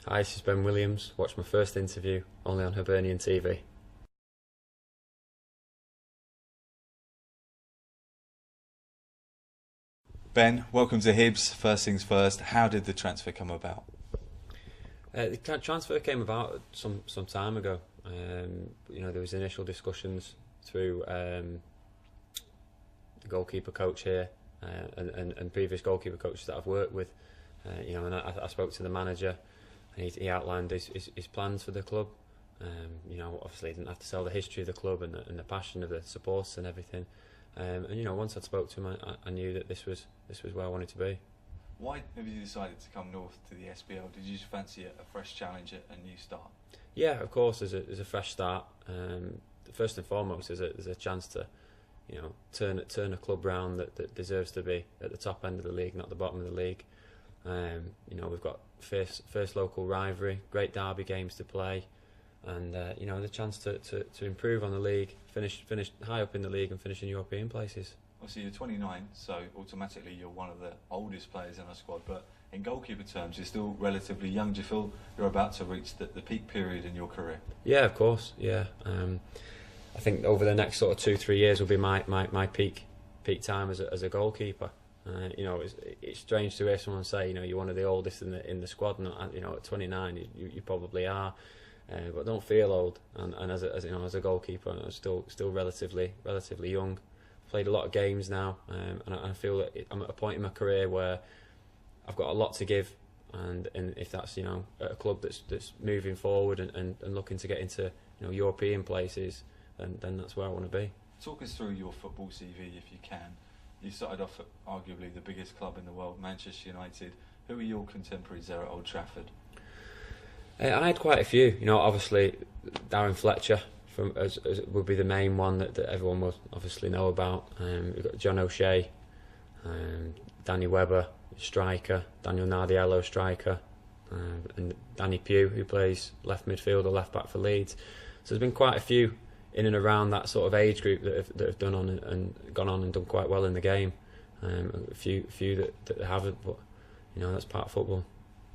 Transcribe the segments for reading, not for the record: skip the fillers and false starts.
Hi, this is Ben Williams. Watched my first interview only on Hibernian TV. Ben, welcome to Hibs. First things first, how did the transfer come about? The transfer came about some time ago. There was initial discussions through the goalkeeper coach here and previous goalkeeper coaches that I've worked with. And I spoke to the manager, and he outlined his plans for the club. Obviously he didn't have to sell the history of the club and the passion of the supporters and everything. Once I spoke to him, I knew that this was where I wanted to be. Why have you decided to come north to the SPL? Did you just fancy a fresh challenge, a new start? Yeah, of course. There's a fresh start. First and foremost, there's a chance to, turn a club round that deserves to be at the top end of the league, not the bottom of the league. We've got first local rivalry, great derby games to play, and the chance to improve on the league, finish high up in the league and finish in European places. Obviously you're 29, so automatically you're one of the oldest players in our squad, but in goalkeeper terms you're still relatively young. Do you feel you're about to reach the peak period in your career? Yeah, of course, yeah. I think over the next sort of 2-3 years will be my peak time as a goalkeeper. It's strange to hear someone say, you're one of the oldest in the squad, and at 29 you probably are, but don't feel old. And as a goalkeeper, I'm still relatively young. Played a lot of games now, and I feel that I'm at a point in my career where I've got a lot to give, and if that's at a club that's moving forward and looking to get into European places, then that's where I want to be. Talk us through your football CV if you can. You started off at arguably the biggest club in the world, Manchester United. Who are your contemporaries there at Old Trafford? I had quite a few. Obviously Darren Fletcher as would be the main one that everyone will obviously know about. We've got John O'Shea, Danny Webber, striker, Daniel Nardiello, striker, and Danny Pugh, who plays left midfield or left back for Leeds. So there's been quite a few in and around that sort of age group that have gone on and done quite well in the game. A few that haven't, but that's part of football.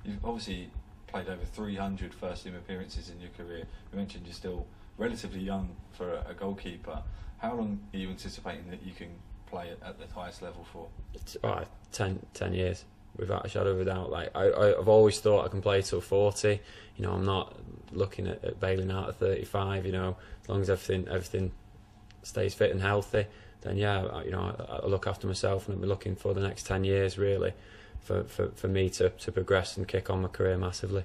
You've obviously played over 300 first team appearances in your career. You mentioned you're still relatively young for a goalkeeper. How long are you anticipating that you can play at the highest level for? 10 years, without a shadow of a doubt. I've always thought I can play till 40. I'm not looking at bailing out at 35. As long as everything stays fit and healthy, then I look after myself, and I'm looking for the next 10 years really for me to progress and kick on my career massively.